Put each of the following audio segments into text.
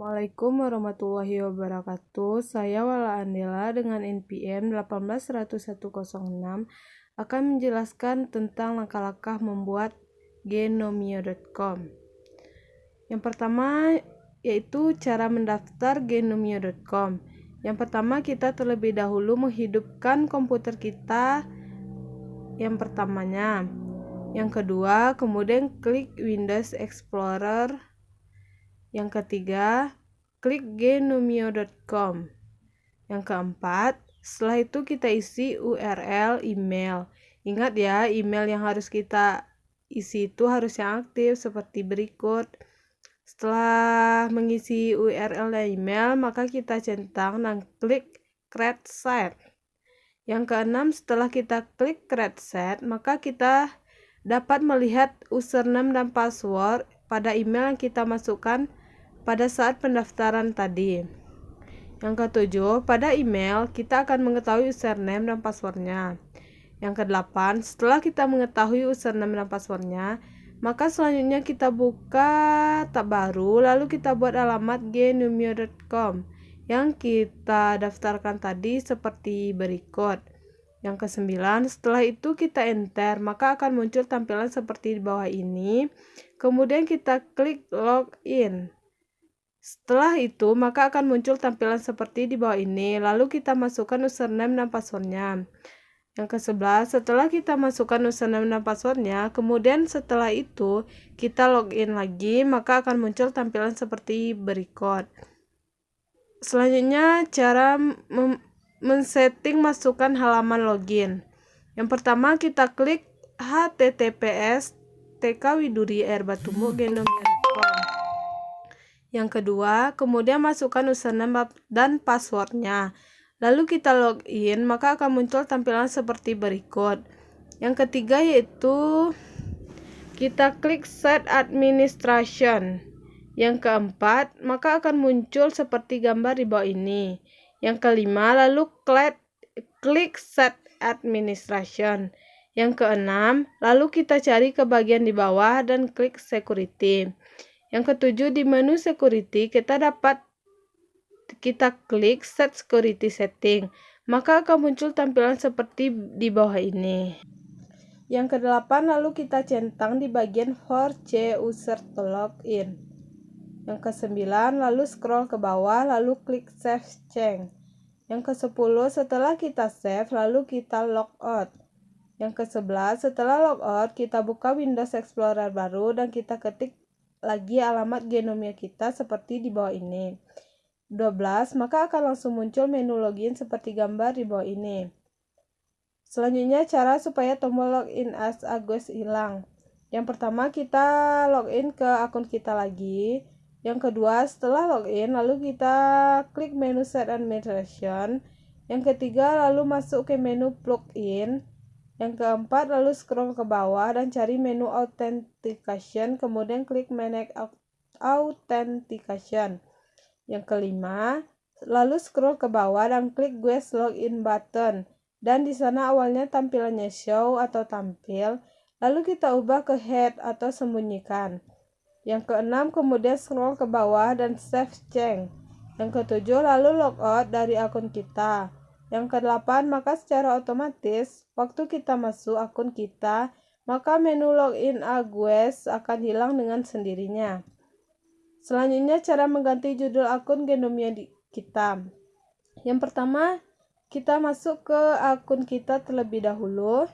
Assalamualaikum warahmatullahi wabarakatuh. Saya Wala Andela dengan NPM 1810106 akan menjelaskan tentang langkah-langkah membuat genomio.com. Yang pertama yaitu cara mendaftar genomio.com. Yang pertama kita terlebih dahulu menghidupkan komputer kita yang pertamanya. Yang kedua, kemudian klik Windows Explorer. Yang ketiga, klik genomio.com. Yang keempat, setelah itu kita isi URL email. Ingat ya, email yang harus kita isi itu harus yang aktif seperti berikut. Setelah mengisi URL dan email, maka kita centang dan klik create site. Yang keenam, setelah kita klik create site, maka kita dapat melihat username dan password pada email yang kita masukkan pada saat pendaftaran tadi. Yang ketujuh, pada email kita akan mengetahui username dan passwordnya. Yang kedelapan, setelah kita mengetahui username dan passwordnya, maka selanjutnya kita buka tab baru, lalu kita buat alamat genomio.com yang kita daftarkan tadi seperti berikut. Yang kesembilan, setelah itu kita enter, maka akan muncul tampilan seperti di bawah ini. Kemudian kita klik login. Setelah itu, maka akan muncul tampilan seperti di bawah ini. Lalu kita masukkan username dan passwordnya. Yang ke-11, setelah kita masukkan username dan passwordnya, kemudian setelah itu kita login lagi, maka akan muncul tampilan seperti berikut. Selanjutnya, cara men-setting masukkan halaman login. Yang pertama, kita klik https://tkwiduri.genomio.com. Yang kedua, kemudian masukkan username dan passwordnya. Lalu kita login, maka akan muncul tampilan seperti berikut. Yang ketiga yaitu kita klik Set Administration. Yang keempat, maka akan muncul seperti gambar di bawah ini. Yang kelima, lalu klik Set Administration. Yang keenam, lalu kita cari ke bagian di bawah dan klik Security. Yang ketujuh, di menu Security kita klik Set Security Setting, maka akan muncul tampilan seperti di bawah ini. Yang kedelapan, lalu kita centang di bagian Force User to Login. Yang kesembilan, lalu scroll ke bawah, lalu klik Save Change. Yang ke-10, setelah kita save, lalu kita logout. Yang ke-11, setelah logout, kita buka Windows Explorer baru dan kita ketik lagi alamat genomio kita seperti di bawah ini. 12, maka akan langsung muncul menu login seperti gambar di bawah ini. Selanjutnya, cara supaya tombol login as Agus hilang. Yang pertama, kita login ke akun kita lagi. Yang kedua, setelah login, lalu kita klik menu Set Administration. Yang ketiga, lalu masuk ke menu Plugin. Yang keempat, lalu scroll ke bawah dan cari menu Authentication, kemudian klik Manage Authentication. Yang kelima, lalu scroll ke bawah dan klik Guest Login button. Dan di sana awalnya tampilannya show atau tampil, lalu kita ubah ke hide atau sembunyikan. Yang keenam, kemudian scroll ke bawah dan save change. Yang ketujuh, lalu logout dari akun kita. Yang kedelapan, maka secara otomatis waktu kita masuk akun kita, maka menu login Agus akan hilang dengan sendirinya. Selanjutnya, cara mengganti judul akun genomio kita. Yang pertama, kita masuk ke akun kita terlebih dahulu.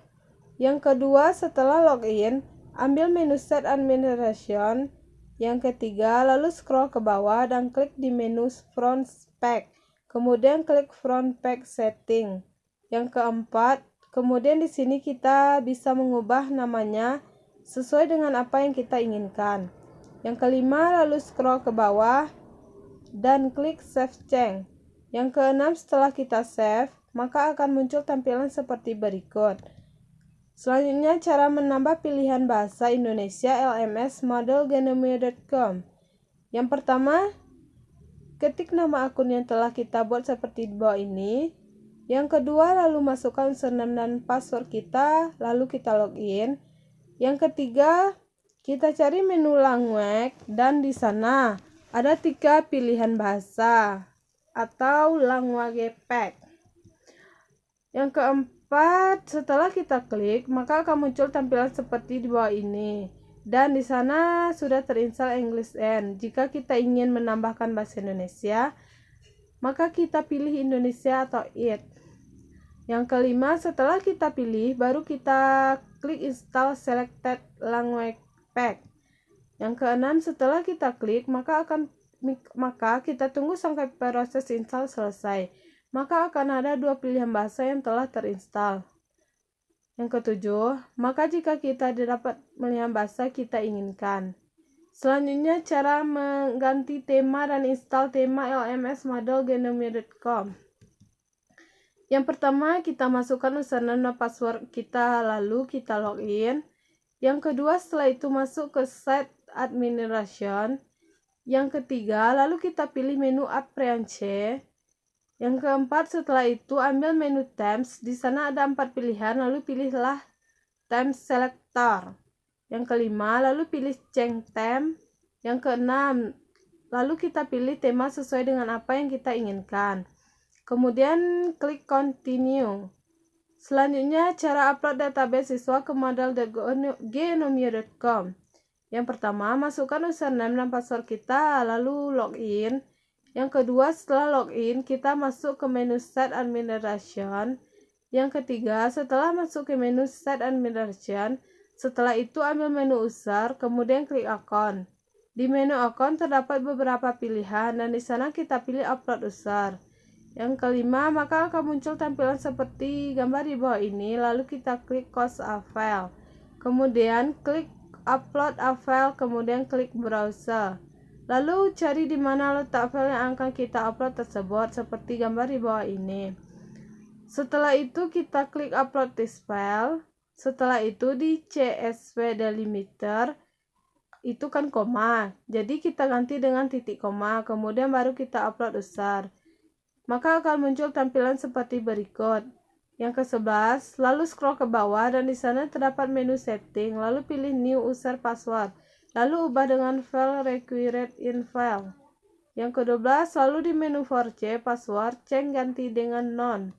Yang kedua, setelah login, ambil menu Set Administration. Yang ketiga, lalu scroll ke bawah dan klik di menu Front Page. Kemudian klik Front Page Setting. Yang keempat, kemudian di sini kita bisa mengubah namanya sesuai dengan apa yang kita inginkan. Yang kelima, lalu scroll ke bawah dan klik Save Change. Yang keenam, setelah kita save, maka akan muncul tampilan seperti berikut. Selanjutnya, cara menambah pilihan bahasa Indonesia LMS model genomio.com. Yang pertama, ketik nama akun yang telah kita buat seperti di bawah ini. Yang kedua, lalu masukkan username dan password kita, lalu kita login. Yang ketiga, kita cari menu language dan di sana Ada 3 pilihan bahasa atau language pack. Yang keempat, setelah kita klik, maka akan muncul tampilan seperti di bawah ini. Dan di sana sudah terinstall English N. Jika kita ingin menambahkan bahasa Indonesia, maka kita pilih Indonesia atau IT. Yang kelima, setelah kita pilih, baru kita klik install selected language pack. Yang keenam, setelah kita klik, maka kita tunggu sampai proses install selesai. Maka akan ada 2 pilihan bahasa yang telah terinstall. Yang ketujuh, maka jika kita dapat melihat bahasa kita inginkan. Selanjutnya, cara mengganti tema dan install tema LMS model Genomia.com. Yang pertama, kita masukkan username dan password kita, lalu kita login. Yang kedua, setelah itu masuk ke site administration. Yang ketiga, lalu kita pilih menu Appearance. Yang keempat, setelah itu ambil menu Themes. Di sana ada 4 pilihan, lalu pilihlah Themes Selector. Yang kelima, lalu pilih Change Theme. Yang keenam, lalu kita pilih tema sesuai dengan apa yang kita inginkan. Kemudian klik Continue. Selanjutnya, cara upload database siswa ke model Genomia.com. Yang pertama, masukkan username dan password kita, lalu login. Yang kedua, setelah login, kita masuk ke menu Set Administration. Yang ketiga, setelah masuk ke menu Set Administration, setelah itu ambil menu User, kemudian klik Account. Di menu Account terdapat beberapa pilihan, dan di sana kita pilih Upload User. Yang kelima, maka akan muncul tampilan seperti gambar di bawah ini, lalu kita klik Close a File. Kemudian klik Upload a File, kemudian klik Browser. Lalu cari di mana letak file yang akan kita upload tersebut, seperti gambar di bawah ini. Setelah itu kita klik upload this file. Setelah itu di CSV delimiter, itu kan koma, jadi kita ganti dengan titik koma, kemudian baru kita upload user. Maka akan muncul tampilan seperti berikut. Yang ke-11, lalu scroll ke bawah dan di sana terdapat menu setting, lalu pilih new user password. Lalu ubah dengan file required in file. Yang ke-12, lalu di menu 4C password change ganti dengan none.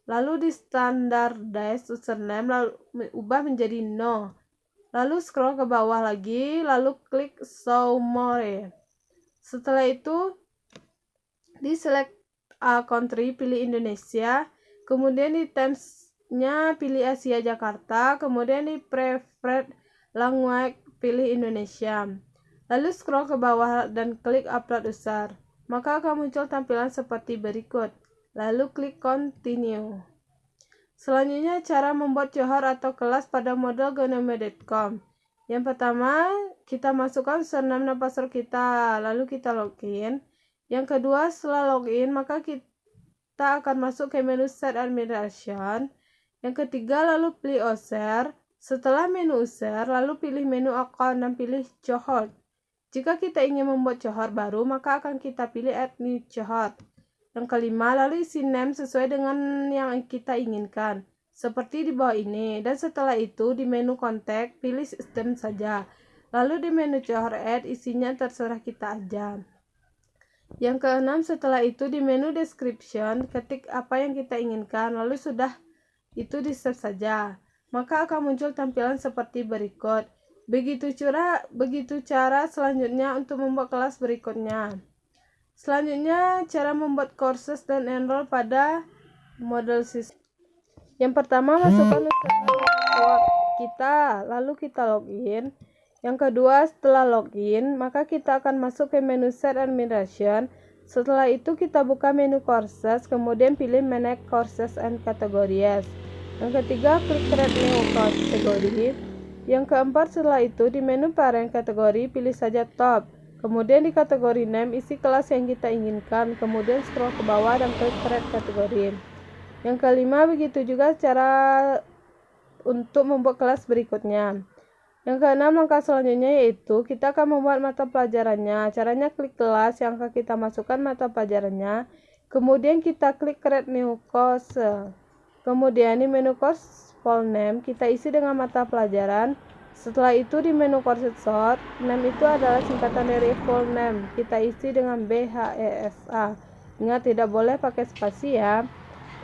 Lalu di standardized username lalu ubah menjadi no. Lalu scroll ke bawah lagi, lalu klik show more. Setelah itu di select a country pilih Indonesia, kemudian di Themes-nya pilih Asia Jakarta, kemudian di preferred language pilih Indonesia. Lalu scroll ke bawah dan klik upload user. Maka akan muncul tampilan seperti berikut. Lalu klik continue. Selanjutnya, cara membuat johor atau kelas pada model Genomia.com. Yang pertama, kita masukkan username dan password kita, lalu kita login. Yang kedua, setelah login, maka kita akan masuk ke menu Set Administration. Yang ketiga, lalu pilih user. Setelah menu user, lalu pilih menu account dan pilih johor. Jika kita ingin membuat johor baru, maka akan kita pilih add new johor. Yang kelima, lalu isi name sesuai dengan yang kita inginkan, seperti di bawah ini. Dan setelah itu, di menu kontak, pilih sistem saja. Lalu di menu johor add, isinya terserah kita aja. Yang keenam, setelah itu di menu description, ketik apa yang kita inginkan, lalu sudah itu di save saja. Maka akan muncul tampilan seperti berikut. Begitu cara selanjutnya untuk membuat kelas berikutnya. Selanjutnya, cara membuat courses dan enroll pada model system. Yang pertama, masukkan password kita, lalu kita login. Yang kedua, setelah login, maka kita akan masuk ke menu Set Administration. Setelah itu kita buka menu courses, kemudian pilih Manage Courses and Categories. Yang ketiga, klik Create New Category. Yang keempat, setelah itu di menu Parent Kategori, pilih saja Top. Kemudian di kategori Name, isi kelas yang kita inginkan. Kemudian scroll ke bawah dan klik Create Kategori. Yang kelima, begitu juga cara untuk membuat kelas berikutnya. Yang keenam, langkah selanjutnya yaitu kita akan membuat mata pelajarannya. Caranya klik kelas yang akan kita masukkan mata pelajarannya. Kemudian kita klik Create New Course. Kemudian di menu course full name kita isi dengan mata pelajaran. Setelah itu di menu course short, name itu adalah singkatan dari full name. Kita isi dengan BHESA. Ingat tidak boleh pakai spasi ya.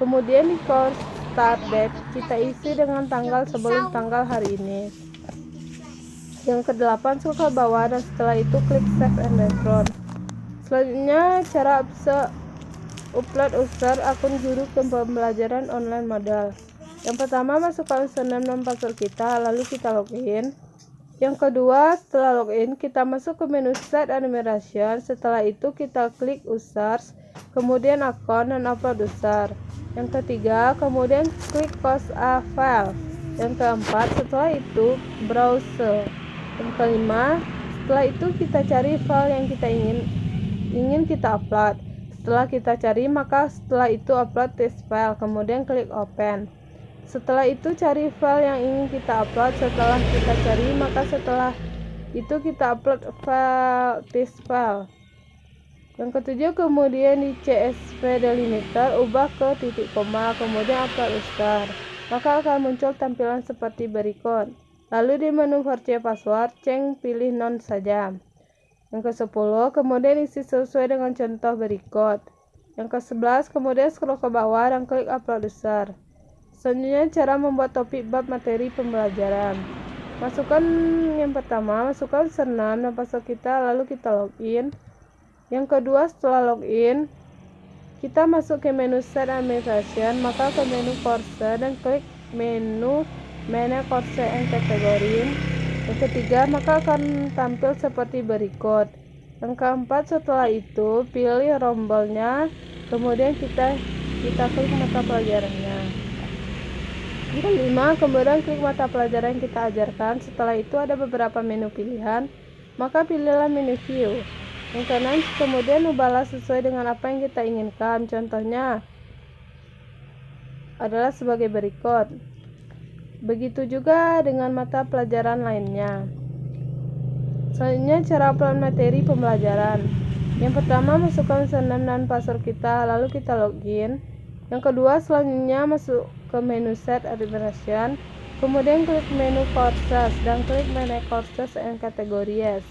Kemudian di course start date, kita isi dengan tanggal sebelum tanggal hari ini. Yang ke-8 scroll ke bawah dan setelah itu klik save and return. Selanjutnya cara upload user akun guru ke pembelajaran online modal. Yang pertama masukkan username dan password kita, lalu kita login. Yang kedua setelah login kita masuk ke menu set administration. Setelah itu kita klik users, kemudian akun dan upload user. Yang ketiga kemudian klik close a file. Yang keempat setelah itu browse. Yang kelima setelah itu kita cari file yang kita ingin kita upload. Setelah kita cari, maka setelah itu upload test file, kemudian klik open. Setelah itu cari file yang ingin kita upload. Setelah kita cari, maka setelah itu kita upload file test file. Yang ketujuh kemudian di CSV delimiter ubah ke titik koma, kemudian upload user, maka akan muncul tampilan seperti berikut. Lalu di menu verify password, pilih none saja. Yang ke-10 kemudian isi sesuai dengan contoh berikut. Yang ke-11 kemudian scroll ke bawah dan klik upload user. Selanjutnya cara membuat topik bab materi pembelajaran. Masukkan yang pertama, masukkan username dan password kita, lalu kita login. Yang kedua setelah login, kita masuk ke menu set administration, maka ke menu course dan klik menu manage course and category. Yang ketiga, maka akan tampil seperti berikut. Yang keempat, setelah itu pilih rombalnya, kemudian kita klik mata pelajarannya. Yang kelima, kemudian klik mata pelajaran yang kita ajarkan. Setelah itu ada beberapa menu pilihan, maka pilihlah menu view. Yang keenam, kemudian ubahlah sesuai dengan apa yang kita inginkan. Contohnya adalah sebagai berikut. Begitu juga dengan mata pelajaran lainnya. Selanjutnya cara upload materi pembelajaran. Yang pertama masukkan username dan password kita, lalu kita login. Yang kedua selanjutnya masuk ke menu set administration, kemudian klik menu courses dan klik manage courses and categories.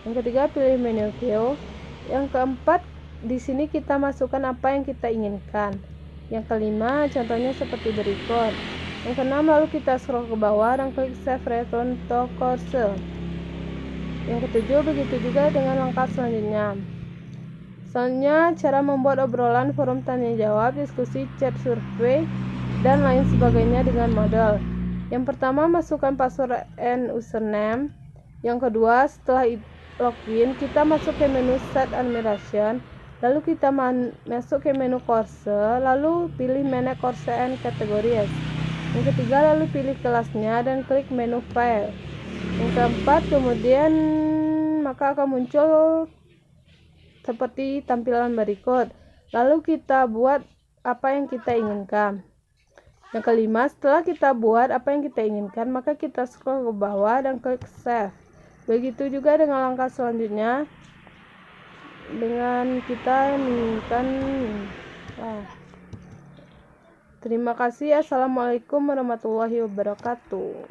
Yang ketiga pilih menu view. Yang keempat di sini kita masukkan apa yang kita inginkan. Yang kelima contohnya seperti berikut. Yang keenam lalu kita scroll ke bawah dan klik save return to course. Yang ketujuh begitu juga dengan langkah selanjutnya. Selanjutnya cara membuat obrolan, forum tanya jawab, diskusi, chat, survei, dan lain sebagainya dengan modal. Yang pertama masukkan password and username. Yang kedua setelah login kita masuk ke menu set administration, lalu kita masuk ke menu course, lalu pilih manage course and categories. Yang ketiga lalu pilih kelasnya dan klik menu file. Yang keempat kemudian maka akan muncul seperti tampilan berikut. Lalu kita buat apa yang kita inginkan. Yang kelima setelah kita buat apa yang kita inginkan, maka kita scroll ke bawah dan klik save. Begitu juga dengan langkah selanjutnya dengan kita menginginkan. Terima kasih. Assalamualaikum warahmatullahi wabarakatuh.